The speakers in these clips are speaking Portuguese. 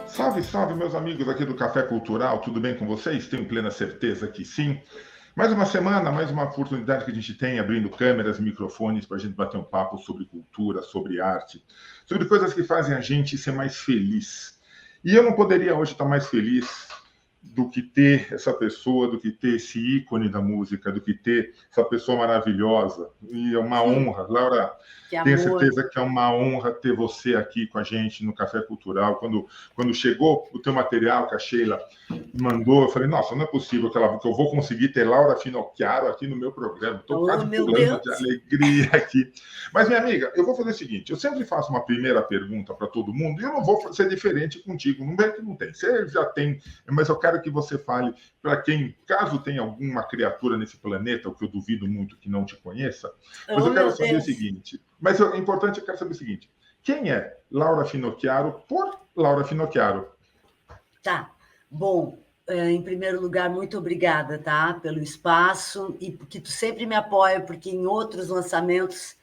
Salve, salve, meus amigos aqui do Café Cultural, tudo bem com vocês? Tenho plena certeza que sim. Mais uma semana, mais uma oportunidade que a gente tem abrindo câmeras, microfones para a gente bater um papo sobre cultura, sobre arte, sobre coisas que fazem a gente ser mais feliz. E eu não poderia hoje estar mais feliz do que ter essa pessoa, do que ter esse ícone da música, do que ter essa pessoa maravilhosa. E é uma honra, Laura, tenho certeza que é uma honra ter você aqui com a gente no Café Cultural. Quando chegou o teu material que a Sheila mandou, eu falei, nossa, não é possível que eu vou conseguir ter Laura Finocchiaro aqui no meu programa. Estou quase pulando de alegria aqui. Mas, minha amiga, eu vou fazer o seguinte, eu sempre faço uma primeira pergunta para todo mundo, e eu não vou ser diferente contigo, não é que não tem. Você já tem, mas eu quero que você fale para quem, caso tenha alguma criatura nesse planeta, o que eu duvido muito que não te conheça, mas eu quero saber o seguinte, mas é importante, eu quero saber o seguinte, quem é Laura Finocchiaro por Laura Finocchiaro? Tá, bom, em primeiro lugar, muito obrigada, tá, pelo espaço, e porque tu sempre me apoia, porque em outros lançamentos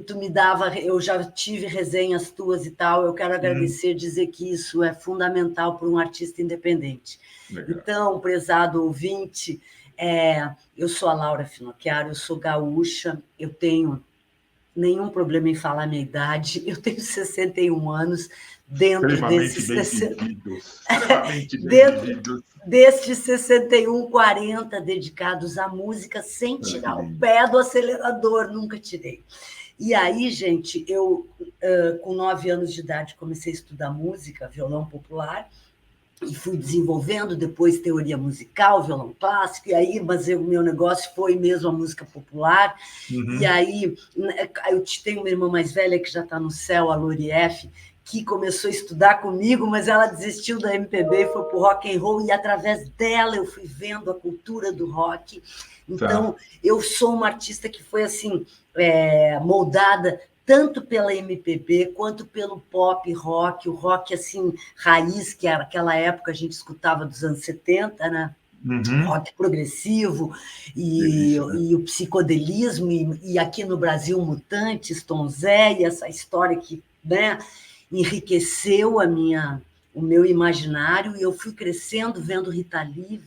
tu me dava, eu já tive resenhas tuas e tal, eu quero agradecer, dizer que isso é fundamental para um artista independente. Legal. Então, prezado ouvinte, eu sou a Laura Finocchiaro, eu sou gaúcha, eu tenho nenhum problema em falar a minha idade, eu tenho 61 anos, dentro desses 61, 40 dedicados à música, sem tirar o pé do acelerador, nunca tirei. E aí, gente, eu, com 9 anos de idade, comecei a estudar música, violão popular, e fui desenvolvendo depois teoria musical, violão clássico, e aí, mas o meu negócio foi mesmo a música popular. E aí, eu tenho uma irmã mais velha que já está no céu, a Lorief, que começou a estudar comigo, mas ela desistiu da MPB e foi para o rock and roll, e através dela eu fui vendo a cultura do rock. Então, eu sou uma artista que foi assim, moldada tanto pela MPB quanto pelo pop rock, o rock assim, raiz, que era aquela época a gente escutava dos anos 70, né? Rock progressivo e o psicodelismo, e aqui no Brasil, Mutantes, Tom Zé, e essa história que, né, enriqueceu o meu imaginário, e eu fui crescendo, vendo Rita Lee,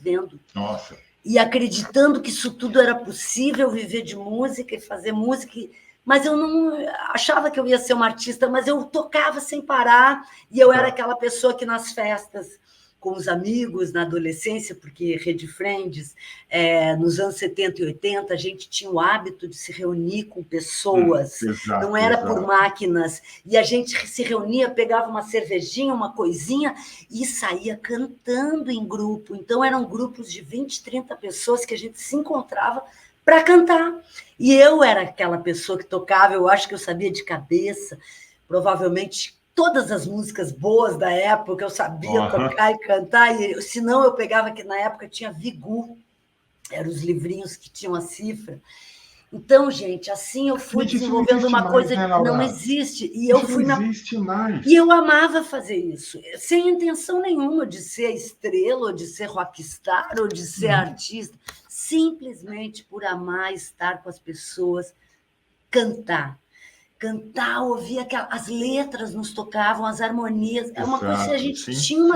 e acreditando que isso tudo era possível, viver de música e fazer música, mas eu não achava que eu ia ser uma artista, mas eu tocava sem parar, e eu era aquela pessoa que nas festas, com os amigos, na adolescência, porque Rede Friends, nos anos 70 e 80, a gente tinha o hábito de se reunir com pessoas, não era por máquinas, e a gente se reunia, pegava uma cervejinha, uma coisinha, e saía cantando em grupo. Então, eram grupos de 20, 30 pessoas que a gente se encontrava para cantar. E eu era aquela pessoa que tocava, eu acho que eu sabia de cabeça, provavelmente todas as músicas boas da época, eu sabia tocar e cantar, e senão eu pegava, que na época tinha Vigu, eram os livrinhos que tinham a cifra. Então, gente, assim eu fui desenvolvendo uma coisa que não existe, e eu fui e eu amava fazer isso, sem intenção nenhuma de ser estrela, ou de ser rockstar, ou de ser artista, simplesmente por amar estar com as pessoas, cantar, ouvir as letras nos tocavam, as harmonias, é uma coisa que a gente tinha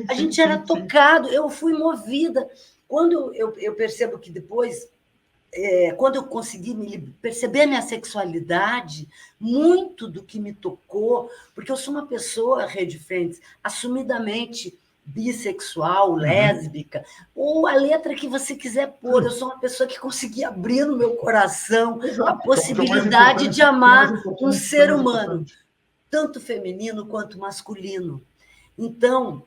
a gente era tocado, eu fui movida. Quando eu percebo que depois, quando eu consegui perceber a minha sexualidade, muito do que me tocou, porque eu sou uma pessoa, Rede Friends, assumidamente bissexual, lésbica, ou a letra que você quiser pôr, eu sou uma pessoa que consegui abrir no meu coração a possibilidade de amar um ser humano, tanto feminino quanto masculino. Então,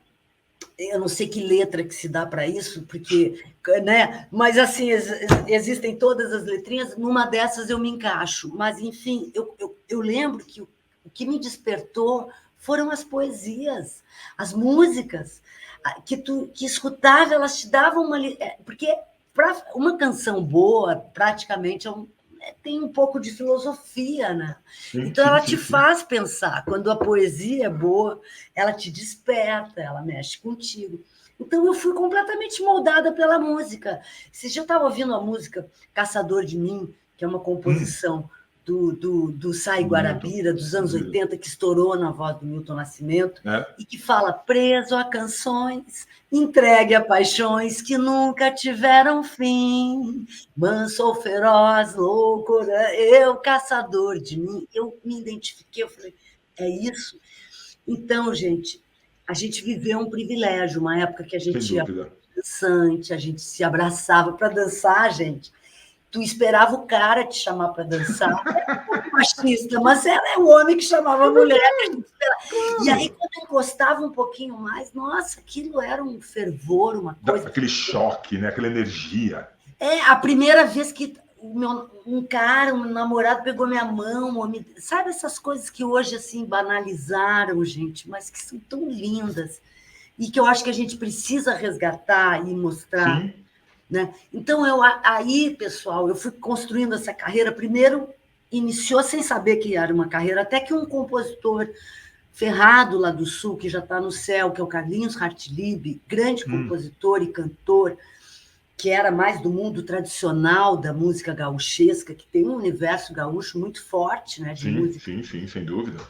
eu não sei que letra que se dá para isso, porque, né? Mas assim, existem todas as letrinhas, numa dessas eu me encaixo. Mas, enfim, eu lembro que o que me despertou foram as poesias, as músicas, que escutava, elas te davam uma... Porque para uma canção boa, praticamente, tem um pouco de filosofia, né? Então, ela te faz pensar. Quando a poesia é boa, ela te desperta, ela mexe contigo. Então, eu fui completamente moldada pela música. Você já estava ouvindo a música Caçador de Mim, que é uma composição do Sai Guarabira, dos anos 80, que estourou na voz do Milton Nascimento, e que fala: preso a canções, entregue a paixões que nunca tiveram fim, manso ou feroz, loucura, eu, caçador de mim. Eu me identifiquei, eu falei, é isso? Então, gente, a gente viveu um privilégio, uma época que a gente ia dançante, a gente se abraçava para dançar, gente. Tu esperava o cara te chamar para dançar, era um pouco machista, mas era o homem que chamava a mulher. E aí, quando encostava um pouquinho mais, nossa, aquilo era um fervor, uma coisa... Aquele choque, né? Aquela energia. É, a primeira vez que um cara, um namorado pegou minha mão, sabe essas coisas que hoje assim banalizaram, gente, mas que são tão lindas e que eu acho que a gente precisa resgatar e mostrar. Sim. Né? Então, aí, pessoal, eu fui construindo essa carreira. Primeiro, iniciou sem saber que era uma carreira, até que um compositor ferrado lá do Sul, que já está no céu, que é o Carlinhos Hartlib, grande compositor e cantor, que era mais do mundo tradicional da música gauchesca, que tem um universo gaúcho muito forte, né, de música. Sim, sem dúvida.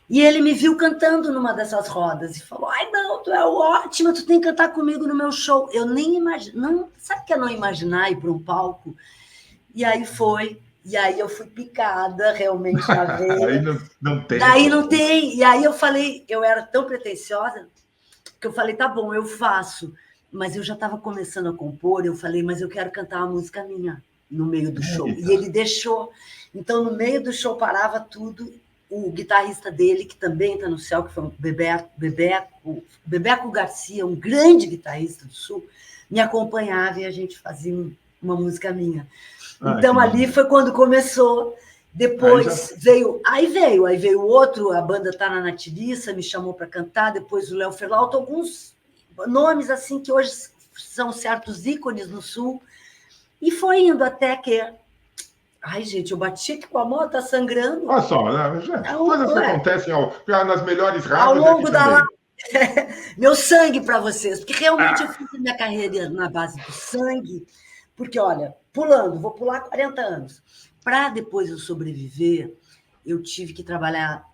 E ele me viu cantando numa dessas rodas e falou: ai, não, tu é ótima, tu tem que cantar comigo no meu show. Eu nem imagino, sabe o que é não imaginar ir para um palco? E aí foi, e aí eu fui picada realmente na veia. Aí não tem. Daí não tem. E aí eu falei, eu era tão pretensiosa, que eu falei, tá bom, eu faço. Mas eu já estava começando a compor, eu falei, mas eu quero cantar uma música minha no meio do show. E ele deixou. Então, no meio do show, parava tudo. O guitarrista dele, que também está no céu, que foi o Bebeco Garcia, um grande guitarrista do Sul, me acompanhava e a gente fazia uma música minha. Então, ali foi quando começou. Depois veio outro, a banda Tá na Natiriça, me chamou para cantar, depois o Léo Ferlauto, alguns nomes assim que hoje são certos ícones no Sul, e foi indo até que... Ai, gente, eu bati aqui com a mão, tá sangrando. Olha só, coisas que acontecem nas melhores rádios. Ao longo da live. Meu sangue para vocês, porque realmente eu fiz a minha carreira na base do sangue, porque, olha, vou pular 40 anos. Para depois eu sobreviver, eu tive que trabalhar,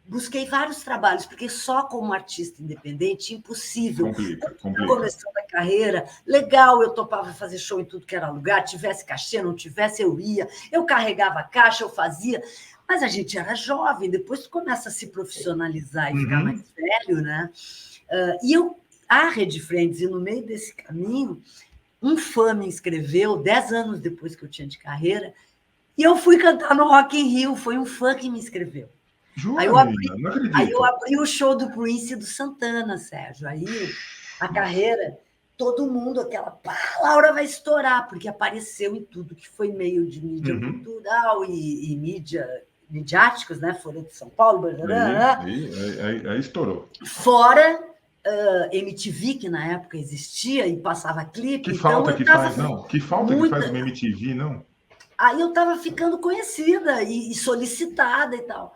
busquei vários trabalhos, porque só como artista independente, impossível. Complica. Começando a carreira, legal, eu topava fazer show em tudo que era lugar, tivesse cachê, não tivesse, eu ia, eu carregava a caixa, eu fazia, mas a gente era jovem, depois tu começa a se profissionalizar e ficar mais velho, né? A Rede Friends, e no meio desse caminho, um fã me inscreveu, 10 anos depois que eu tinha de carreira, e eu fui cantar no Rock in Rio, foi um fã que me inscreveu. Jura, aí eu abri o show do Prince e do Santana, Sérgio. Aí a carreira, todo mundo, a Laura vai estourar, porque apareceu em tudo que foi meio de mídia cultural e midiáticos, né? Folha de São Paulo, aí estourou. Fora MTV, que na época existia e passava clipe. Que falta que faz, não? Que falta que faz uma MTV, não? Aí eu estava ficando conhecida e solicitada e tal.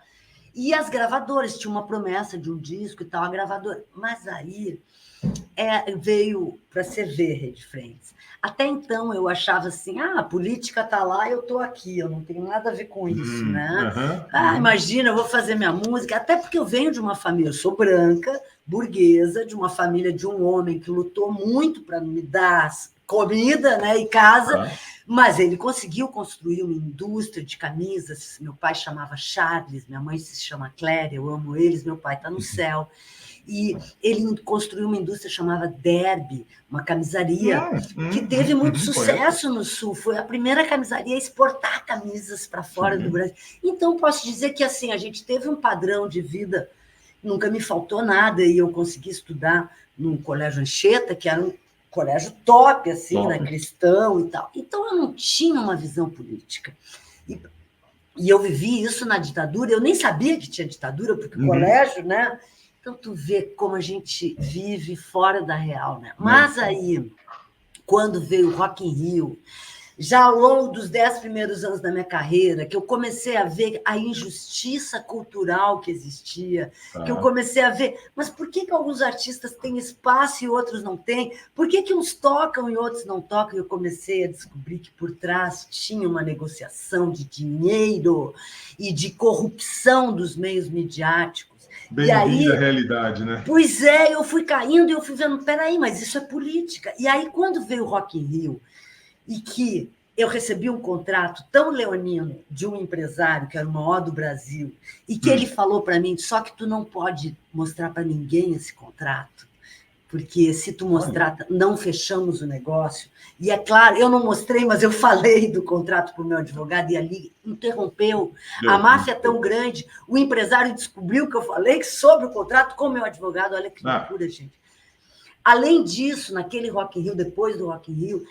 E as gravadoras, tinha uma promessa de um disco e tal, a gravadora. Mas aí veio para CV, Rede Friends. Até então eu achava assim, a política está lá, eu estou aqui, eu não tenho nada a ver com isso, né? Imagina, eu vou fazer minha música, até porque eu venho de uma família, eu sou branca, burguesa, de uma família de um homem que lutou muito para me dar comida, né, e casa, mas ele conseguiu construir uma indústria de camisas. Meu pai chamava Charles, minha mãe se chama Cléria, eu amo eles, meu pai está no céu. E ele construiu uma indústria chamada Derby, uma camisaria que teve muito sucesso no Sul. Foi a primeira camisaria a exportar camisas para fora do Brasil. Então, posso dizer que assim, a gente teve um padrão de vida, nunca me faltou nada, e eu consegui estudar num colégio Anchieta, que era um colégio top, assim, né, cristão e tal. Então, eu não tinha uma visão política. E eu vivi isso na ditadura, eu nem sabia que tinha ditadura, porque o colégio, né? Então, tu vê como a gente vive fora da real, né? Mas aí, quando veio o Rock in Rio, já ao longo dos 10 primeiros anos da minha carreira, que eu comecei a ver a injustiça cultural que existia, que eu comecei a ver, mas por que alguns artistas têm espaço e outros não têm? Por que uns tocam e outros não tocam? E eu comecei a descobrir que por trás tinha uma negociação de dinheiro e de corrupção dos meios midiáticos. Bem-vinda à realidade, né? Pois é, eu fui caindo e eu fui vendo, peraí, mas isso é política. E aí, quando veio o Rock in Rio, e que eu recebi um contrato tão leonino de um empresário, que era o maior do Brasil, e que ele falou para mim, só que tu não pode mostrar para ninguém esse contrato, porque se tu mostrar, não fechamos o negócio. E é claro, eu não mostrei, mas eu falei do contrato para o meu advogado, e ali interrompeu. A máfia é tão grande, o empresário descobriu que eu falei sobre o contrato com o meu advogado, olha que loucura, gente. Além disso, naquele Rock in Rio, depois do Rock in Rio,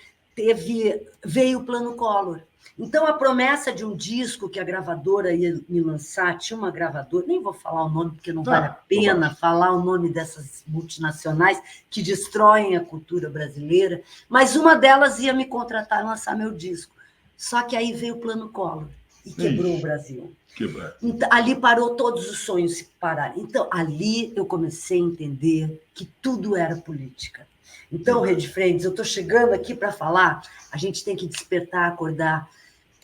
veio o Plano Collor. Então, a promessa de um disco que a gravadora ia me lançar, tinha uma gravadora, nem vou falar o nome, porque não vale a pena falar o nome dessas multinacionais que destroem a cultura brasileira, mas uma delas ia me contratar e lançar meu disco. Só que aí veio o Plano Collor e quebrou o Brasil. Então, ali parou, todos os sonhos se pararam. Então, ali eu comecei a entender que tudo era política. Então, Rede Friends, eu estou chegando aqui para falar, a gente tem que despertar, acordar.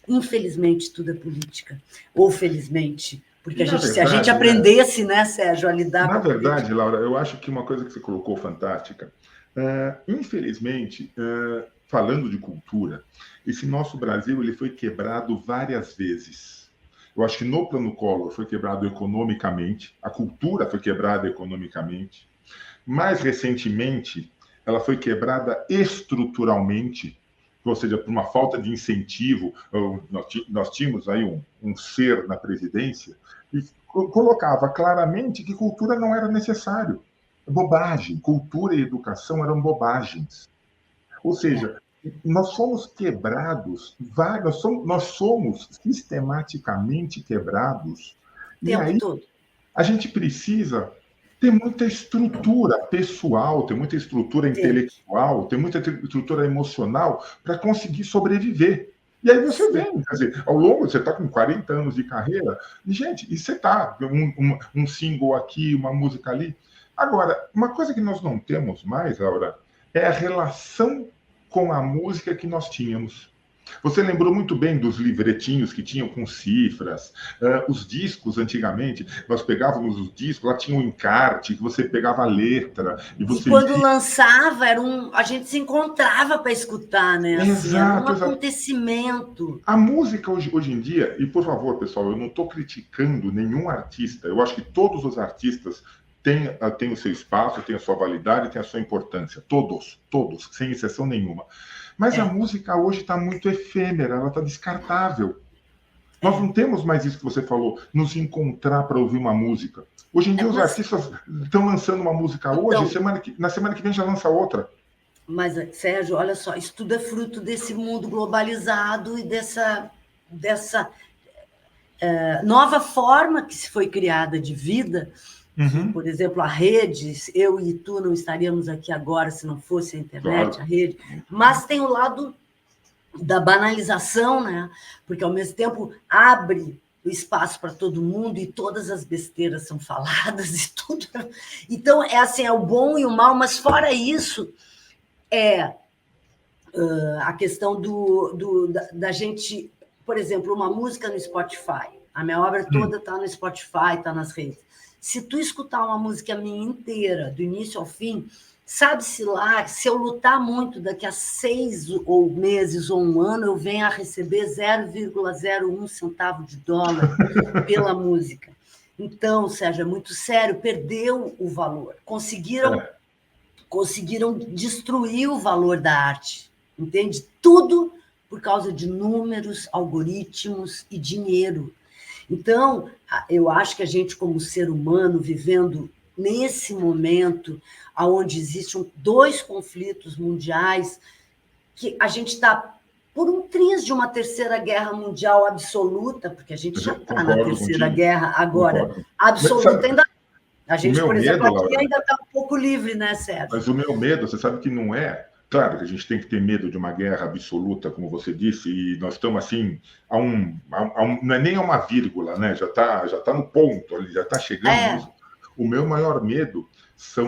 Infelizmente, tudo é política. Ou felizmente, porque se a gente aprendesse, né, Sérgio, a lidar com a política. Na verdade, Laura, eu acho que uma coisa que você colocou fantástica, infelizmente, falando de cultura, esse nosso Brasil ele foi quebrado várias vezes. Eu acho que no Plano Collor foi quebrado economicamente, a cultura foi quebrada economicamente. Mais recentemente, ela foi quebrada estruturalmente, ou seja, por uma falta de incentivo. Nós tínhamos aí um ser na presidência e colocava claramente que cultura não era necessário. Bobagem. Cultura e educação eram bobagens. Ou seja, nós fomos quebrados, nós somos sistematicamente quebrados. E aí, a gente precisa ter muita estrutura pessoal, ter muita estrutura intelectual, ter muita estrutura emocional para conseguir sobreviver. E aí você vem, quer dizer, ao longo, você está com 40 anos de carreira, e, gente, e você está, um single aqui, uma música ali. Agora, uma coisa que nós não temos mais, Laura, é a relação com a música que nós tínhamos. Você lembrou muito bem dos livretinhos que tinham com cifras, os discos antigamente, nós pegávamos os discos, lá tinha um encarte, que você pegava a letra. E quando lançava, a gente se encontrava para escutar, né? Exato, era um acontecimento. A música hoje em dia, e por favor, pessoal, eu não estou criticando nenhum artista, eu acho que todos os artistas têm o seu espaço, têm a sua validade, têm a sua importância. Todos, sem exceção nenhuma. Mas a música hoje está muito efêmera, ela está descartável. Nós não temos mais isso que você falou, nos encontrar para ouvir uma música. Hoje em dia os artistas estão lançando uma música hoje, na semana que vem já lança outra. Mas, Sérgio, olha só, isso tudo é fruto desse mundo globalizado e dessa nova forma que se foi criada de vida. Que, por exemplo, a rede, eu e tu não estaríamos aqui agora se não fosse a internet, a rede, mas tem o lado da banalização, né? Porque, ao mesmo tempo, abre o espaço para todo mundo e todas as besteiras são faladas e tudo. Então, é o bom e o mal, mas fora isso, a questão da gente, por exemplo, uma música no Spotify, a minha obra toda está no Spotify, está nas redes. Se tu escutar uma música minha inteira, do início ao fim, sabe-se lá, se eu lutar muito, daqui a 6 ou meses ou um ano, eu venho a receber 0,01 centavo de dólar pela música. Então, Sérgio, é muito sério, perdeu o valor. Conseguiram destruir o valor da arte, entende? Tudo por causa de números, algoritmos e dinheiro. Então, eu acho que a gente, como ser humano, vivendo nesse momento onde existem 2 conflitos mundiais, que a gente está por um triz de uma terceira guerra mundial absoluta, porque a gente já está na terceira guerra agora, absoluta ainda. A gente, por exemplo, aqui ainda está um pouco livre, né, Sérgio? Mas o meu medo, você sabe que não é Claro que a gente tem que ter medo de uma guerra absoluta, como você disse, e nós estamos assim, não é nem a uma vírgula, né? Já tá no ponto ali, já está chegando nisso. O meu maior medo são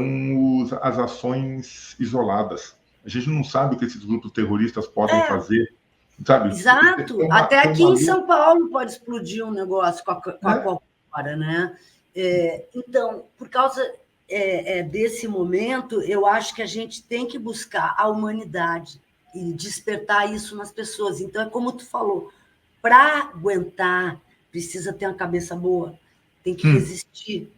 as ações isoladas. A gente não sabe o que esses grupos terroristas podem fazer, sabe? Exato. Até aqui em São Paulo pode explodir um negócio com a qualquer hora, né? Então, por causa desse momento, eu acho que a gente tem que buscar a humanidade e despertar isso nas pessoas. Então, é como tu falou, para aguentar, precisa ter uma cabeça boa, tem que resistir.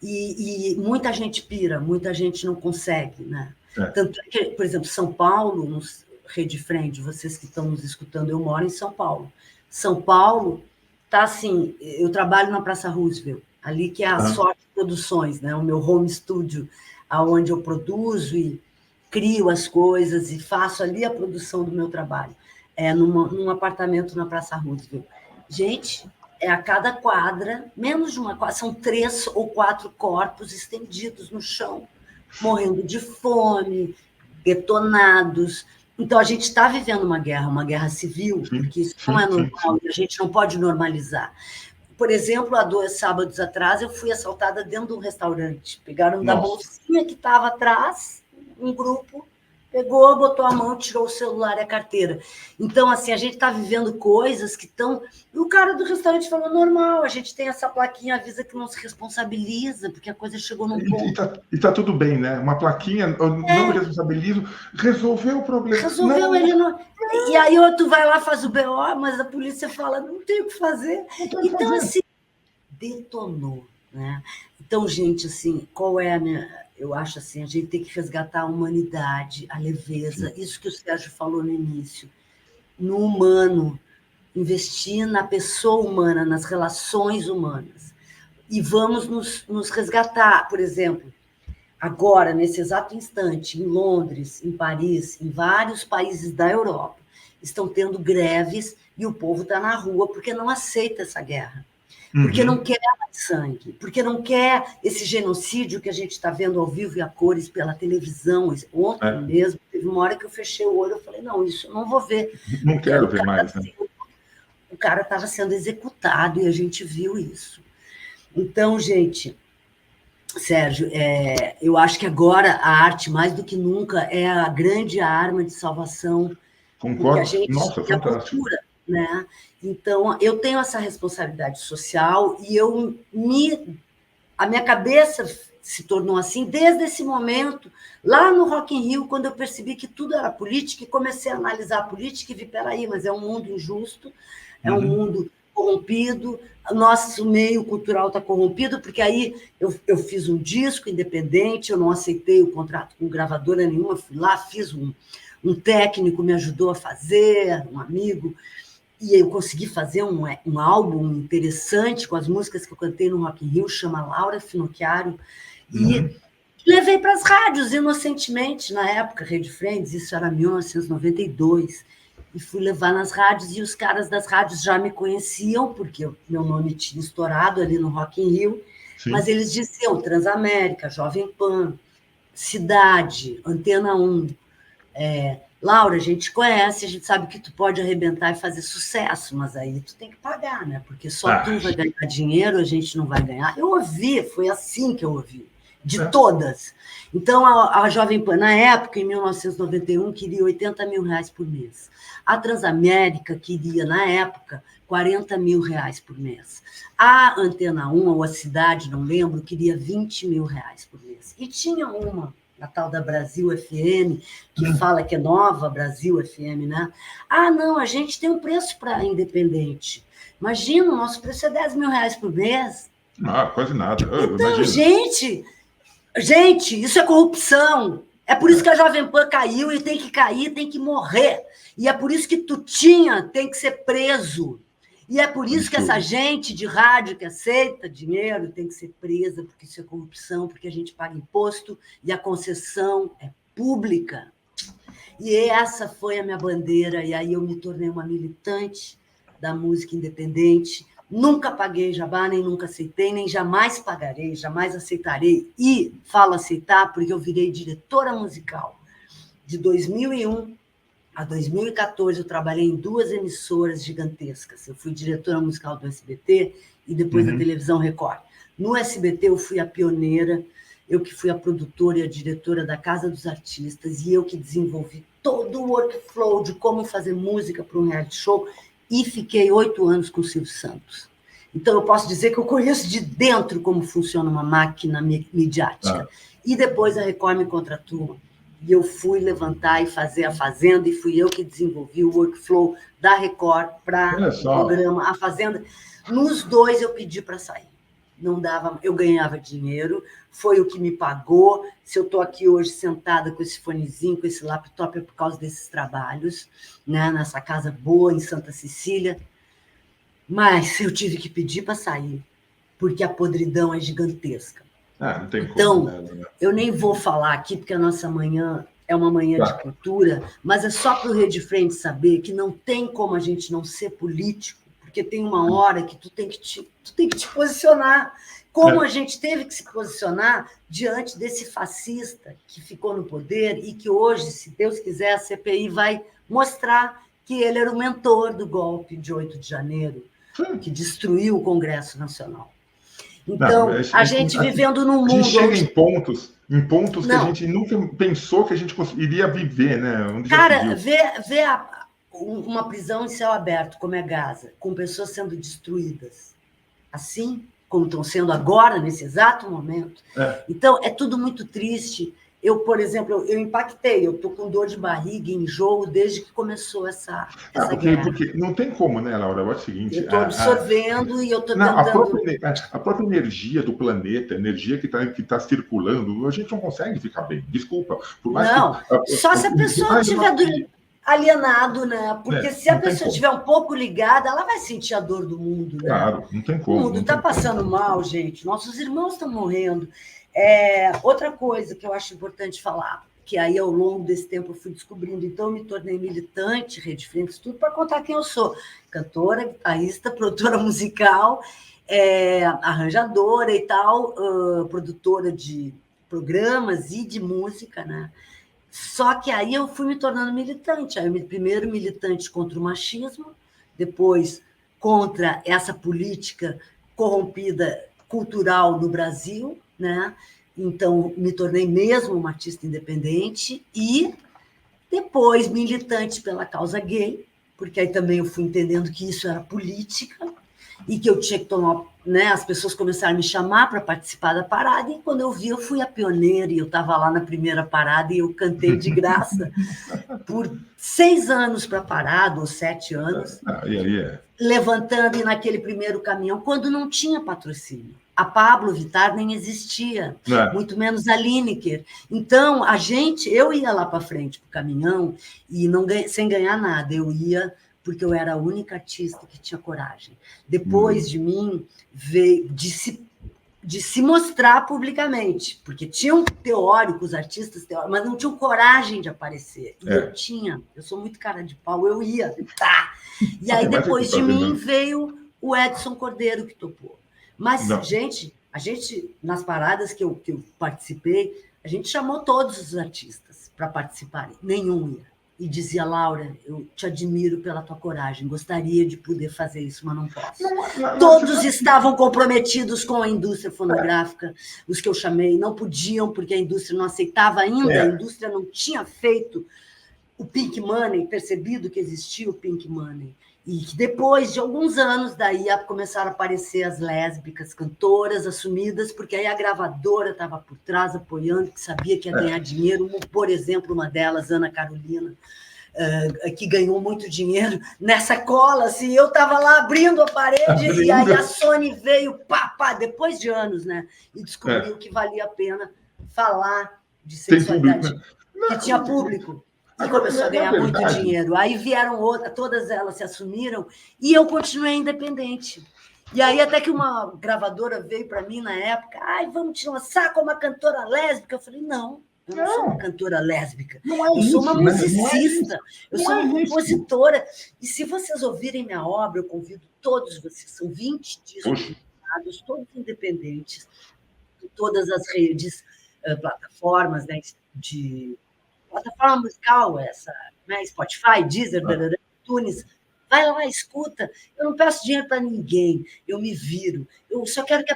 E muita gente pira, muita gente não consegue, né? Tanto que, por exemplo, São Paulo, Rede Friend, vocês que estão nos escutando, eu moro em São Paulo. São Paulo tá assim, eu trabalho na Praça Roosevelt, ali que é a Sorte Produções, né? O meu home studio, aonde eu produzo e crio as coisas e faço ali a produção do meu trabalho. Num apartamento na Praça Roosevelt. Gente, a cada quadra, menos de uma quadra, são 3 ou 4 corpos estendidos no chão, morrendo de fome, detonados. Então, a gente está vivendo uma guerra civil, porque isso não é normal, e a gente não pode normalizar. Por exemplo, há 2 sábados atrás, eu fui assaltada dentro de um restaurante. Pegaram da bolsinha que estava atrás, um grupo, pegou, botou a mão, tirou o celular e a carteira. Então, assim, a gente está vivendo coisas que estão... E o cara do restaurante falou, normal, a gente tem essa plaquinha, avisa que não se responsabiliza, porque a coisa chegou num ponto. E tá tudo bem, né? Uma plaquinha, não me responsabilizo, resolveu o problema. Resolveu, não, ele não... E aí tu vai lá, faz o BO, mas a polícia fala, não tem o que fazer. Então, assim, detonou, né? Então, gente, assim, qual é a minha... Eu acho assim, a gente tem que resgatar a humanidade, a leveza, isso que o Sérgio falou no início, no humano, investir na pessoa humana, nas relações humanas. E vamos nos resgatar, por exemplo, agora, nesse exato instante, em Londres, em Paris, em vários países da Europa, estão tendo greves e o povo está na rua porque não aceita essa guerra. Porque não quer mais sangue, porque não quer esse genocídio que a gente está vendo ao vivo e a cores pela televisão. Ontem mesmo, teve uma hora que eu fechei o olho, eu falei, não, isso eu não vou ver. Não quero ver mais. Né? O cara estava sendo executado e a gente viu isso. Então, gente, Sérgio, eu acho que agora a arte, mais do que nunca, é a grande arma de salvação. Concordo. A gente, nossa, fantástico. A cultura, né? Então, eu tenho essa responsabilidade social e a minha cabeça se tornou assim desde esse momento, lá no Rock in Rio, quando eu percebi que tudo era política e comecei a analisar a política e vi, peraí, mas é um mundo injusto, é um mundo corrompido, nosso meio cultural está corrompido, porque aí eu fiz um disco independente, eu não aceitei o contrato com gravadora nenhuma, fui lá, fiz um técnico me ajudou a fazer, um amigo, e eu consegui fazer um álbum interessante com as músicas que eu cantei no Rock in Rio, chama Laura Finocchiaro, e levei para as rádios, inocentemente, na época, Rede Friends, isso era 1992, e fui levar nas rádios, e os caras das rádios já me conheciam, porque meu nome tinha estourado ali no Rock in Rio, mas eles diziam Transamérica, Jovem Pan, Cidade, Antena 1, Laura, a gente conhece, a gente sabe que tu pode arrebentar e fazer sucesso, mas aí tu tem que pagar, né? Porque só tu vai ganhar dinheiro, a gente não vai ganhar. Eu ouvi, foi assim que eu ouvi, de todas. Então, a Jovem Pan, na época, em 1991, queria 80 mil reais por mês. A Transamérica queria, na época, 40 mil reais por mês. A Antena 1, ou a Cidade, não lembro, queria 20 mil reais por mês. E tinha a tal da Brasil FM, que fala que é nova Brasil FM, né? Ah, não, a gente tem um preço para independente. Imagina, o nosso preço é 10 mil reais por mês. Quase nada. Então, gente, isso é corrupção. É por isso que a Jovem Pan caiu e tem que cair, tem que morrer. E é por isso que Tutinha tem que ser preso. E é por isso que essa gente de rádio que aceita dinheiro tem que ser presa, porque isso é corrupção, porque a gente paga imposto e a concessão é pública. E essa foi a minha bandeira, e aí eu me tornei uma militante da música independente. Nunca paguei jabá, nem nunca aceitei, nem jamais pagarei, jamais aceitarei. E falo aceitar porque eu virei diretora musical de 2001 a 2014, eu trabalhei em 2 emissoras gigantescas. Eu fui diretora musical do SBT e depois da Televisão Record. No SBT, eu fui a pioneira, eu que fui a produtora e a diretora da Casa dos Artistas, e eu que desenvolvi todo o workflow de como fazer música para um reality show, e fiquei 8 anos com o Silvio Santos. Então, eu posso dizer que eu conheço de dentro como funciona uma máquina midiática. E depois a Record me contratou, e eu fui levantar e fazer a Fazenda, e fui eu que desenvolvi o workflow da Record para o programa A Fazenda. Nos 2 eu pedi para sair. Não dava, eu ganhava dinheiro, foi o que me pagou. Se eu estou aqui hoje sentada com esse fonezinho, com esse laptop, é por causa desses trabalhos, né? Nessa casa boa em Santa Cecília. Mas eu tive que pedir para sair, porque a podridão é gigantesca. Não tem como. Então, eu nem vou falar aqui, porque a nossa manhã é uma manhã de cultura, mas é só para o Rede Frente saber que não tem como a gente não ser político, porque tem uma hora que tu tem que te posicionar, como a gente teve que se posicionar diante desse fascista que ficou no poder e que hoje, se Deus quiser, a CPI vai mostrar que ele era o mentor do golpe de 8 de janeiro, que destruiu o Congresso Nacional. Então, a gente vivendo num mundo... A gente chega em pontos que a gente nunca pensou que a gente iria viver, né? Onde cara, vê uma prisão em céu aberto, como é Gaza, com pessoas sendo destruídas, assim como estão sendo agora, nesse exato momento. Então, é tudo muito triste. Eu, por exemplo, eu impactei, eu estou com dor de barriga, enjoo, desde que começou essa guerra. Porque não tem como, né, Laura? É o seguinte... Eu estou absorvendo e eu estou tentando... A própria energia do planeta, a energia que está circulando, a gente não consegue ficar bem. Desculpa. Por mais só se a pessoa estiver alienado, né? Porque se a pessoa estiver um pouco ligada, ela vai sentir a dor do mundo, né? Claro, não tem como. O mundo está passando mal, gente. Nossos irmãos estão morrendo. Outra coisa que eu acho importante falar, que aí ao longo desse tempo eu fui descobrindo, então eu me tornei militante, Rede Frente, tudo para contar quem eu sou. Cantora, guitarrista, produtora musical, arranjadora e tal, produtora de programas e de música, né? Só que aí eu fui me tornando militante. Aí, primeiro militante contra o machismo, depois contra essa política corrompida cultural no Brasil, né? Então, me tornei mesmo uma artista independente e depois militante pela causa gay, porque aí também eu fui entendendo que isso era política e que eu tinha que tomar, né? As pessoas começaram a me chamar para participar da parada e quando eu vi, eu fui a pioneira e eu estava lá na primeira parada e eu cantei de graça por 6 anos para a parada, ou 7 anos, levantando e naquele primeiro caminhão, quando não tinha patrocínio. A Pablo Vittar nem existia, muito menos a Lineker. Então, eu ia lá para frente, para o caminhão, e sem ganhar nada. Eu ia porque eu era a única artista que tinha coragem. Depois de mim, veio de se mostrar publicamente, porque tinham teóricos, artistas teóricos, mas não tinham coragem de aparecer. E eu tinha, eu sou muito cara de pau, eu ia. E aí, depois de mim, veio o Edson Cordeiro, que topou. Mas, gente, a gente, nas paradas que eu participei, a gente chamou todos os artistas para participarem, nenhum ia. E dizia, Laura, eu te admiro pela tua coragem, gostaria de poder fazer isso, mas não posso. Todos estavam comprometidos com a indústria fonográfica, os que eu chamei, não podiam, porque a indústria não aceitava ainda, a indústria não tinha feito o Pink Money, percebido que existia o Pink Money. E que depois de alguns anos, daí começaram a aparecer as lésbicas cantoras assumidas, porque aí a gravadora estava por trás, apoiando, que sabia que ia ganhar dinheiro. Por exemplo, uma delas, Ana Carolina, que ganhou muito dinheiro nessa cola. Assim, eu estava lá abrindo a parede, e aí a Sony veio, depois de anos, né? E descobriu que valia a pena falar de sexualidade, que tinha público. E começou a ganhar muito dinheiro. Aí vieram todas elas se assumiram e eu continuei independente. E aí até que uma gravadora veio para mim na época, vamos te lançar como uma cantora lésbica. Eu falei, não, eu não sou uma cantora lésbica. Eu sou uma musicista, eu sou uma compositora. E se vocês ouvirem minha obra, eu convido todos vocês, são 20 discos, todos independentes, em todas as redes, plataformas, né, de plataforma musical, essa, né, Spotify, Deezer, iTunes, vai lá, escuta. Eu não peço dinheiro para ninguém, eu me viro. Eu só quero que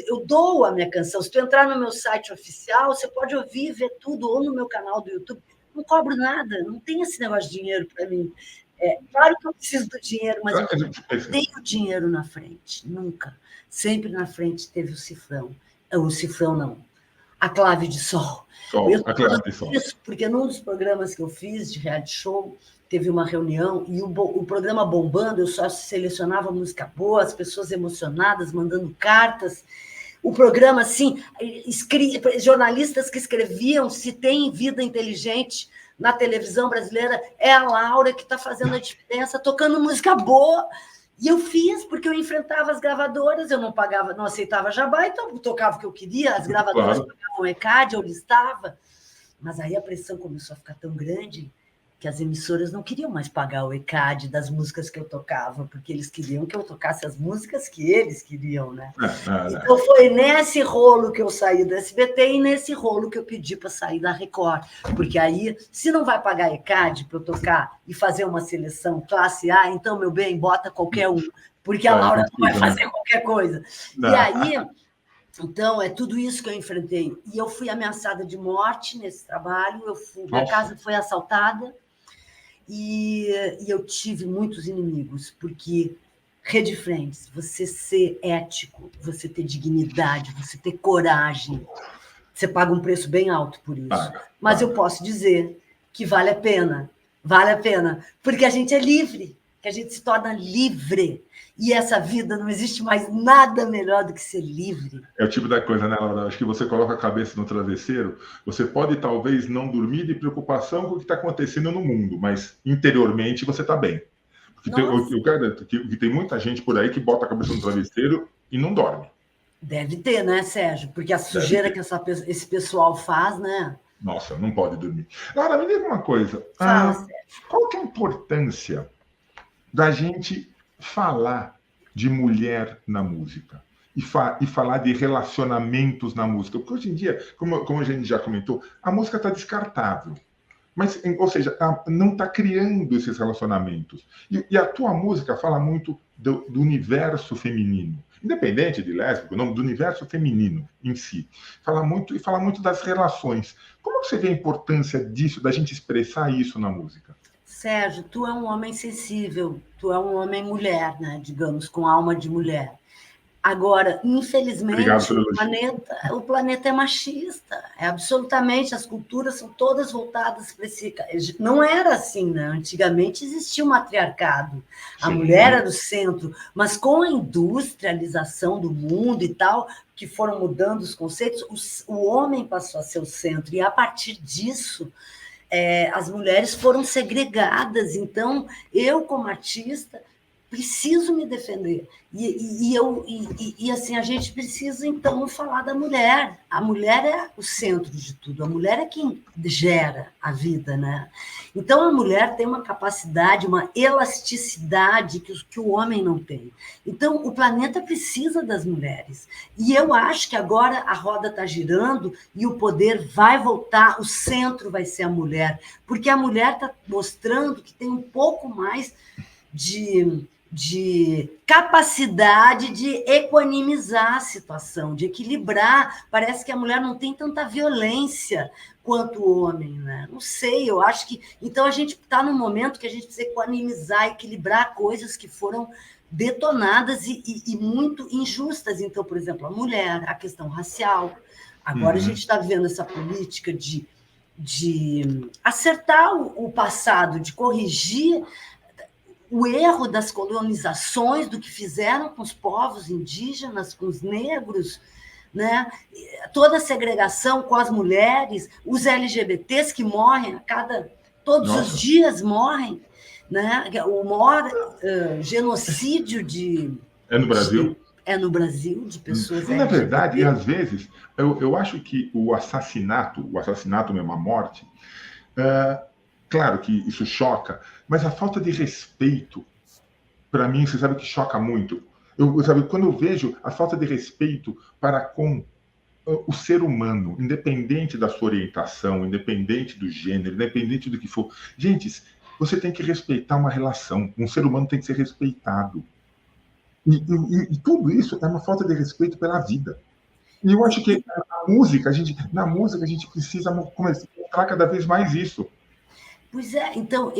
eu dou a minha canção. Se tu entrar no meu site oficial, você pode ouvir, ver tudo, ou no meu canal do YouTube. Não cobro nada, não tem esse negócio de dinheiro para mim. Claro que eu preciso do dinheiro, mas eu não tenho dinheiro na frente, nunca. Sempre na frente teve o cifrão. O cifrão não, a clave de sol. A clave de sol. Isso, porque num dos programas que eu fiz de reality show, teve uma reunião e o programa bombando, eu só selecionava música boa, as pessoas emocionadas, mandando cartas. O programa, assim, jornalistas que escreviam se tem vida inteligente na televisão brasileira, é a Laura que está fazendo a diferença, tocando música boa. E eu fiz, porque eu enfrentava as gravadoras, eu não pagava, não aceitava jabá, então eu tocava o que eu queria, as gravadoras pagavam ECAD, eu listava. Mas aí a pressão começou a ficar tão grande que as emissoras não queriam mais pagar o ECAD das músicas que eu tocava, porque eles queriam que eu tocasse as músicas que eles queriam, né? Então foi nesse rolo que eu saí do SBT e nesse rolo que eu pedi para sair da Record, porque aí, se não vai pagar ECAD para eu tocar e fazer uma seleção classe A, então, meu bem, bota qualquer um, porque a Laura não vai fazer qualquer coisa. E aí... Então, é tudo isso que eu enfrentei. E eu fui ameaçada de morte nesse trabalho, minha casa foi assaltada e eu tive muitos inimigos, porque, Rede Friends, você ser ético, você ter dignidade, você ter coragem, você paga um preço bem alto por isso. Mas eu posso dizer que vale a pena, porque a gente é livre, que a gente se torna livre. E essa vida não existe mais nada melhor do que ser livre. É o tipo da coisa, né, Laura? Acho que você coloca a cabeça no travesseiro, você pode talvez não dormir de preocupação com o que está acontecendo no mundo, mas interiormente você está bem. Porque eu garanto que tem muita gente por aí que bota a cabeça no travesseiro e não dorme. Deve ter, né, Sérgio? Porque a sujeira que esse pessoal faz, né? Nossa, não pode dormir. Laura, me diga uma coisa. Fala, Sérgio. Qual que é a importância da gente falar de mulher na música e falar de relacionamentos na música? Porque hoje em dia, como a gente já comentou, a música está descartável. Mas, ou seja, não está criando esses relacionamentos. E a tua música fala muito do universo feminino, independente de lésbico, não, do universo feminino em si. Fala muito das relações. Como você vê a importância disso, da gente expressar isso na música? Sérgio, tu é um homem sensível, tu é um homem mulher, né? Digamos, com alma de mulher. Agora, infelizmente, o planeta é machista. Absolutamente, as culturas são todas voltadas para esse... Não era assim, né? Antigamente existia o matriarcado. A mulher era o centro, mas com a industrialização do mundo e tal, que foram mudando os conceitos, o homem passou a ser o centro. E, a partir disso... as mulheres foram segregadas, então eu, como artista, preciso me defender. E assim, a gente precisa, então, falar da mulher. A mulher é o centro de tudo, a mulher é quem gera a vida, né? Então, a mulher tem uma capacidade, uma elasticidade que o homem não tem. Então, o planeta precisa das mulheres. E eu acho que agora a roda está girando e o poder vai voltar, o centro vai ser a mulher, porque a mulher está mostrando que tem um pouco mais de capacidade de equanimizar a situação, de equilibrar. Parece que a mulher não tem tanta violência quanto o homem, né? Não sei, eu acho que... Então, a gente está num momento que a gente precisa equanimizar, equilibrar coisas que foram detonadas e muito injustas. Então, por exemplo, a mulher, a questão racial. Agora a gente está vivendo essa política de acertar o passado, de corrigir o erro das colonizações, do que fizeram com os povos indígenas, com os negros, né? Toda a segregação com as mulheres, os LGBTs que morrem todos os dias morrem, né? O maior genocídio É no Brasil? É no Brasil, de pessoas LGBT. Na verdade, às vezes, eu acho que o assassinato mesmo, a morte, claro que isso choca, mas a falta de respeito, para mim, você sabe que choca muito. Sabe, quando eu vejo a falta de respeito para com o ser humano, independente da sua orientação, independente do gênero, independente do que for. Gente, você tem que respeitar uma relação. Um ser humano tem que ser respeitado. E tudo isso é uma falta de respeito pela vida. E eu acho que na música, a gente precisa mostrar cada vez mais isso. Pois é, então,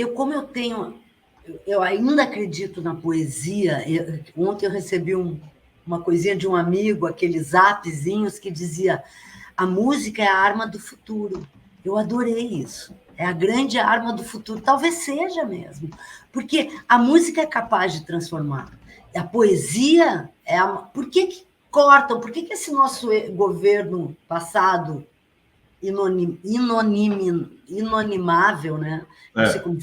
eu ainda acredito na poesia. Ontem eu recebi uma coisinha de um amigo, aqueles zapzinhos que dizia: a música é a arma do futuro. Eu adorei isso. É a grande arma do futuro. Talvez seja mesmo. Porque a música é capaz de transformar. A poesia é a... Por que cortam? Por que esse nosso governo passado inonimável, né? Não sei como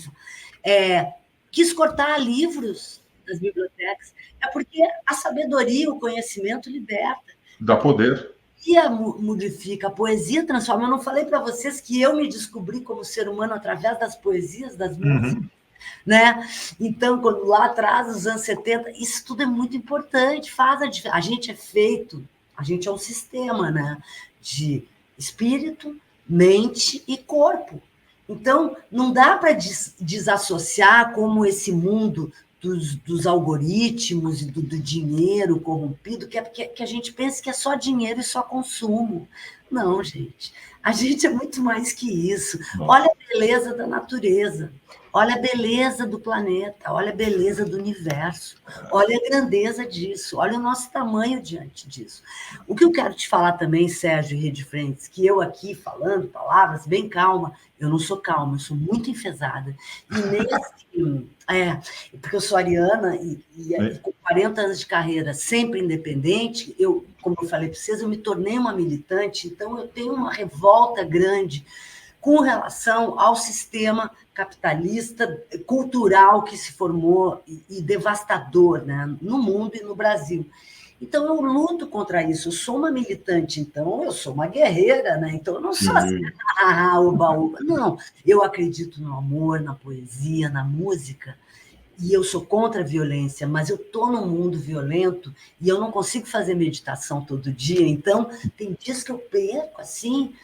quis cortar livros das bibliotecas. É porque a sabedoria, o conhecimento liberta. Dá poder. A modifica, a poesia transforma. Eu não falei para vocês que eu me descobri como ser humano através das poesias, das músicas, né? Então, quando lá atrás, nos anos 70, isso tudo é muito importante, faz a diferença. A gente é um sistema, né? De espírito, mente e corpo. Então, não dá para desassociar como esse mundo dos algoritmos e do dinheiro corrompido, que a gente pensa que é só dinheiro e só consumo. Não, gente. A gente é muito mais que isso. Olha a beleza da natureza. Olha a beleza do planeta, olha a beleza do universo, olha a grandeza disso, olha o nosso tamanho diante disso. O que eu quero te falar também, Sérgio e Rede Frentes, que eu aqui falando palavras bem calma, eu não sou calma, eu sou muito enfesada. E porque eu sou ariana e com 40 anos de carreira sempre independente, como eu falei para vocês, eu me tornei uma militante, então eu tenho uma revolta grande com relação ao sistema capitalista, cultural que se formou e devastador, né, no mundo e no Brasil. Então, eu luto contra isso. Eu sou uma militante, então, eu sou uma guerreira, né? Então, eu não sou assim, uba-uba. Não, eu acredito no amor, na poesia, na música, e eu sou contra a violência, mas eu estou num mundo violento e eu não consigo fazer meditação todo dia. Então, tem dias que eu perco, assim...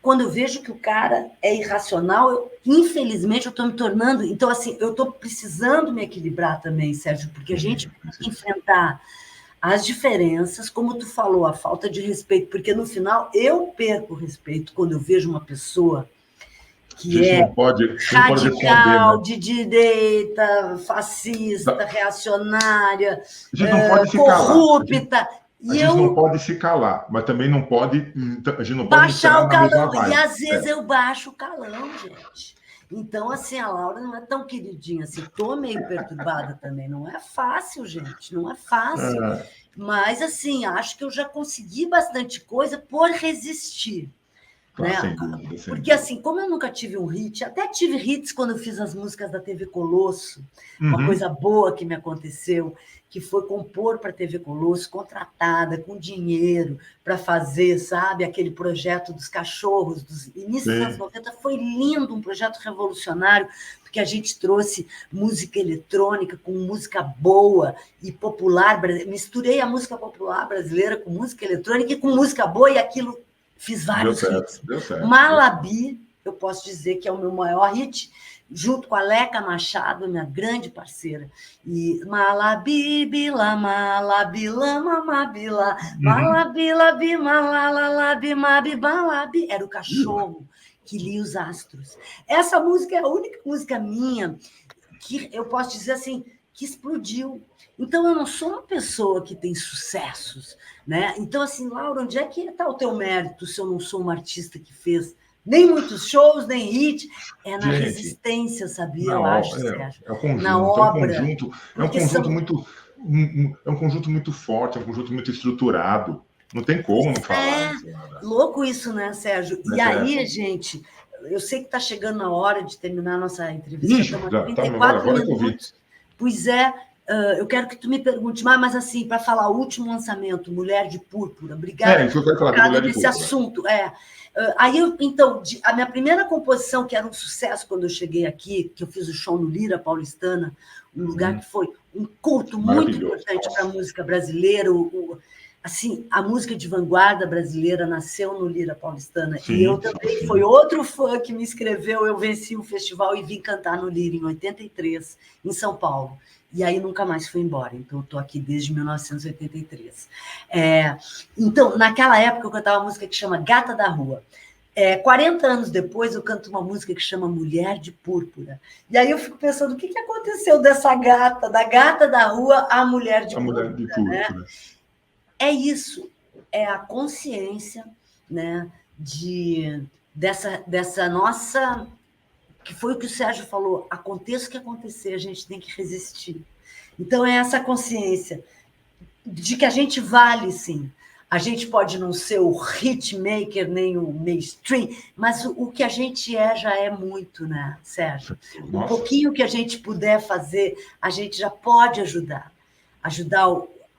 Quando eu vejo que o cara é irracional, infelizmente, eu estou me tornando... Então, assim, eu estou precisando me equilibrar também, Sérgio, porque a gente tem que enfrentar as diferenças, como tu falou, a falta de respeito, porque, no final, eu perco o respeito quando eu vejo uma pessoa que é radical, de direita, fascista, reacionária, corrupta... A gente não pode se calar, mas também não pode... A gente não baixar o calão. E, às vezes, eu baixo o calão, gente. Então, assim, a Laura não é tão queridinha assim. Estou meio perturbada também. Não é fácil, gente. Não é fácil. Mas, assim, acho que eu já consegui bastante coisa por resistir. Né? Sem dúvida, porque, assim, como eu nunca tive um hit, até tive hits quando eu fiz as músicas da TV Colosso, uma coisa boa que me aconteceu, que foi compor para a TV Colosso, contratada, com dinheiro, para fazer, sabe, aquele projeto dos cachorros, dos inícios dos anos 90, foi lindo, um projeto revolucionário, porque a gente trouxe música eletrônica com música boa e popular, misturei a música popular brasileira com música eletrônica e com música boa, e aquilo... Fiz vários hits. Deu certo. Malabi, eu posso dizer que é o meu maior hit, junto com a Leca Machado, minha grande parceira. E Malabi, bila, malabi, lama, mabila, malabi, labi, malalalabi, mabi, malabi. Era o cachorro que lia os astros. Essa música é a única música minha que eu posso dizer assim, que explodiu. Então, eu não sou uma pessoa que tem sucessos, né? Então, assim, Laura, onde é que está o teu mérito se eu não sou uma artista que fez nem muitos shows, nem hit? É na resistência, sabia? Eu acho, Sérgio. É o conjunto, na obra. É um conjunto muito forte, é um conjunto muito estruturado. Não tem como não falar. Louco isso, né, Sérgio? E aí, gente, eu sei que está chegando a hora de terminar a nossa entrevista. Estamos a 34 minutos. Pois é, eu quero que tu me pergunte, mas assim, para falar o último lançamento, Mulher de Púrpura. Obrigada isso eu quero falar de Mulher de Púrpura. Assunto. Aí, então, a minha primeira composição, que era um sucesso quando eu cheguei aqui, que eu fiz o show no Lira Paulistana, um lugar que foi um culto muito importante para a música brasileira, assim, a música de vanguarda brasileira nasceu no Lira Paulistana. Sim, e eu também, sim. foi outro fã que me escreveu, eu venci o festival e vim cantar no Lira em 83, em São Paulo. E aí nunca mais fui embora. Então, eu estou aqui desde 1983. Então, naquela época, eu cantava uma música que chama Gata da Rua. 40 anos depois, eu canto uma música que chama Mulher de Púrpura. E aí eu fico pensando, o que aconteceu dessa gata, da gata da rua à mulher de púrpura? Mulher de Púrpura. Né? É isso, é a consciência, né, dessa nossa... Que foi o que o Sérgio falou, aconteça o que acontecer, a gente tem que resistir. Então, é essa consciência de que a gente vale, sim. A gente pode não ser o hitmaker, nem o mainstream, mas o que a gente já é muito, né, Sérgio? Nossa. Um pouquinho que a gente puder fazer, a gente já pode ajudar. Ajudar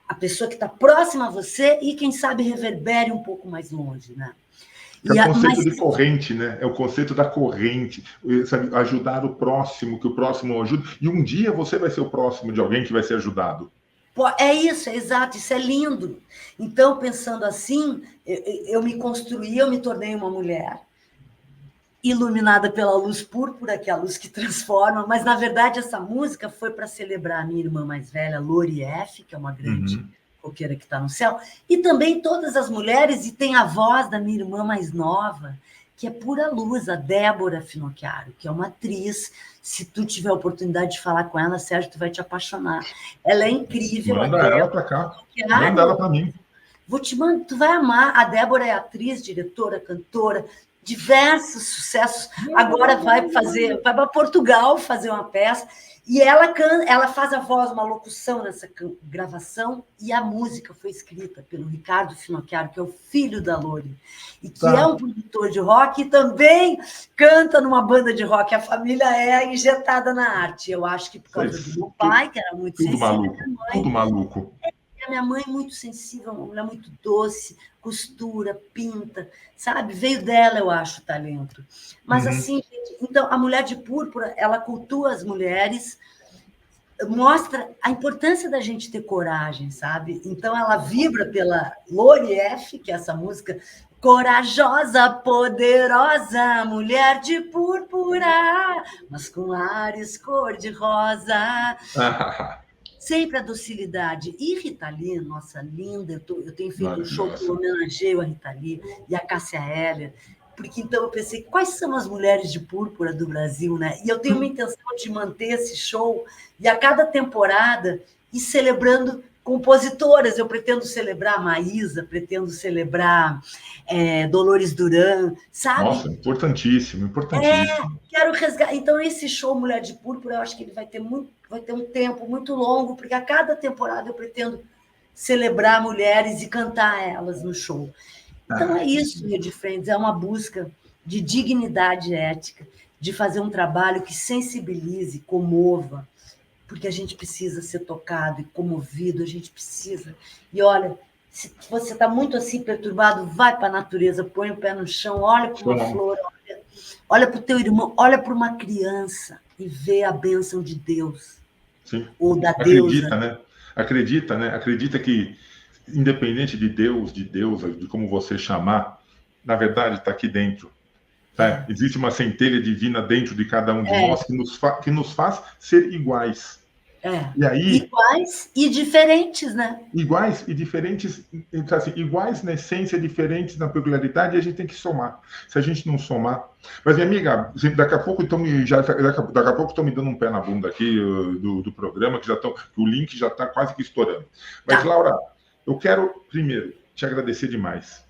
a pessoa que está próxima a você e, quem sabe, reverbere um pouco mais longe, né? É o conceito de corrente, né? É o conceito da corrente, sabe? Ajudar o próximo, que o próximo ajude. E um dia você vai ser o próximo de alguém que vai ser ajudado. É isso, é exato, isso é lindo. Então, pensando assim, eu me construí, eu me tornei uma mulher iluminada pela luz púrpura, que é a luz que transforma, mas, na verdade, essa música foi para celebrar a minha irmã mais velha, Lori F., que é uma grande roqueira que está no céu, e também todas as mulheres, e tem a voz da minha irmã mais nova, que é pura luz, a Débora Finocchiaro, que é uma atriz. Se tu tiver a oportunidade de falar com ela, Sérgio, tu vai te apaixonar. Ela é incrível. Manda ela para cá. Manda ela para mim. Vou te mandar, tu vai amar. A Débora é atriz, diretora, cantora, diversos sucessos. Agora vai para Portugal fazer uma peça. E ela faz a voz, uma locução nessa gravação, e a música foi escrita pelo Ricardo Finocchiaro, que é o filho da Lori, e que é um produtor de rock e também canta numa banda de rock. A família é injetada na arte. Eu acho que por causa do meu pai, que era muito sensível. Maluco, tudo maluco. A minha mãe, muito sensível, uma mulher muito doce, costura, pinta, sabe? Veio dela, eu acho, o talento. Mas, assim, gente, então, a Mulher de Púrpura, ela cultua as mulheres, mostra a importância da gente ter coragem, sabe? Então, ela vibra pela Lori F., que é essa música, corajosa, poderosa, mulher de púrpura, mas com ares cor-de-rosa. Sempre a docilidade. E Rita Lee, nossa linda, eu tenho feito um show que eu homenageio a Rita Lee e a Cássia Eller, porque então eu pensei, quais são as mulheres de púrpura do Brasil, né? E eu tenho uma intenção de manter esse show e a cada temporada ir celebrando compositoras. Eu pretendo celebrar a Maísa, pretendo celebrar Dolores Duran, sabe? Nossa, importantíssimo, importantíssimo. Quero resgatar. Então, esse show Mulher de Púrpura, eu acho que ele vai ter um tempo muito longo, porque a cada temporada eu pretendo celebrar mulheres e cantar elas no show. Então, é isso, Rede Friends, é uma busca de dignidade ética, de fazer um trabalho que sensibilize, comova, porque a gente precisa ser tocado e comovido, a gente precisa. E olha, se você está muito assim perturbado, vai para a natureza, põe o pé no chão, olha para uma flor, olha para o teu irmão, olha para uma criança e vê a bênção de Deus. Sim. Ou da Acredita, deusa. né? Acredita que, independente de Deus, de deusa, de como você chamar, na verdade está aqui dentro. Tá? Existe uma centelha divina dentro de cada um de nós que nos faz ser iguais. E aí, iguais e diferentes, né? Iguais e diferentes, assim, iguais na essência, diferentes na peculiaridade, e a gente tem que somar. Se a gente não somar... Mas, minha amiga, daqui a pouco estão me dando um pé na bunda aqui do programa, que o link já está quase que estourando. Mas, Laura, eu quero, primeiro, te agradecer demais.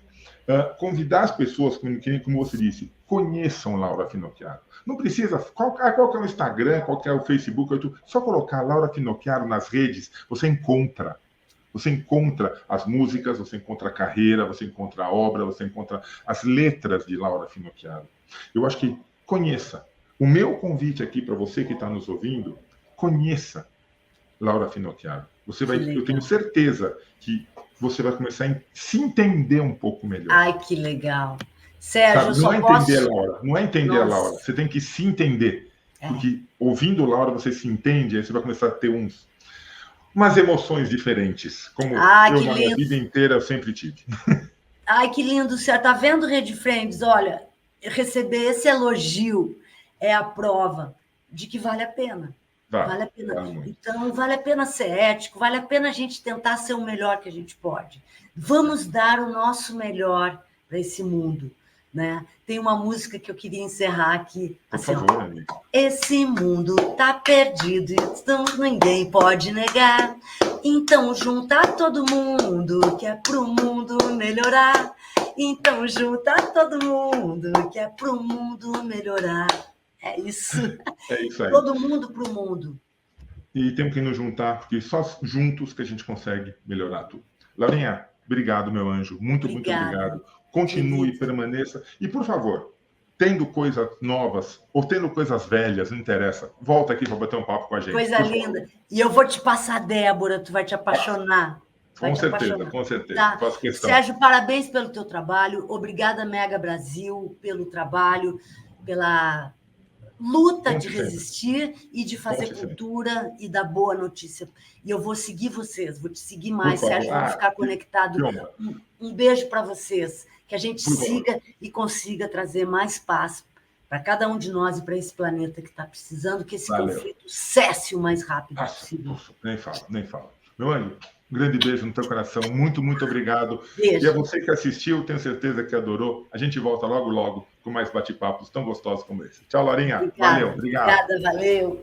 Convidar as pessoas, como você disse, conheçam Laura Finocchiaro. Não precisa... Qual que é o Instagram, qual que é o Facebook, só colocar Laura Finocchiaro nas redes, você encontra. Você encontra as músicas, você encontra a carreira, você encontra a obra, você encontra as letras de Laura Finocchiaro. Eu acho que conheça. O meu convite aqui para você que está nos ouvindo, conheça Laura Finocchiaro. Eu tenho certeza que você vai começar a se entender um pouco melhor. Ai, que legal. Sérgio, não é entender a Laura, não é entender a Laura. Você tem que se entender. Porque ouvindo Laura, você se entende, aí você vai começar a ter umas emoções diferentes, como Ai, eu que na minha lindo. vida inteira eu sempre tive. Ai, que lindo, você está vendo, Rede Friends? Olha, receber esse elogio é a prova de que vale a pena. Vale a pena. Vale muito. Então, vale a pena ser ético, vale a pena a gente tentar ser o melhor que a gente pode. Vamos dar o nosso melhor para esse mundo, né? Tem uma música que eu queria encerrar aqui. Por Assim, favor, amigo. Esse mundo tá perdido, então ninguém pode negar. Então junta todo mundo que é pro mundo melhorar. Então junta todo mundo que é pro mundo melhorar. É isso. É isso aí. Todo mundo pro mundo. E temos que nos juntar, porque só juntos que a gente consegue melhorar tudo. Laurinha, obrigado, meu anjo. Muito obrigado. Continue, permaneça. E, por favor, tendo coisas novas ou tendo coisas velhas, não interessa, volta aqui para bater um papo com a gente. Coisa linda. E eu vou te passar a Débora, tu vai te apaixonar. Com certeza. Tá? Faço questão. Sérgio, parabéns pelo teu trabalho. Obrigada, Mega Brasil, pelo trabalho, pela luta de resistir e de fazer cultura e dar boa notícia. E eu vou seguir vocês, vou te seguir mais, Sérgio, vamos ficar conectado. Um beijo para vocês, que a gente siga e consiga trazer mais paz para cada um de nós e para esse planeta que está precisando que esse conflito cesse o mais rápido possível. Nem fala. Meu anjo, um grande beijo no teu coração. Muito obrigado. Beijo. E a você que assistiu, tenho certeza que adorou. A gente volta logo com mais bate-papos tão gostosos como esse. Tchau, Laurinha. Obrigada, valeu. Obrigado. Obrigada, valeu.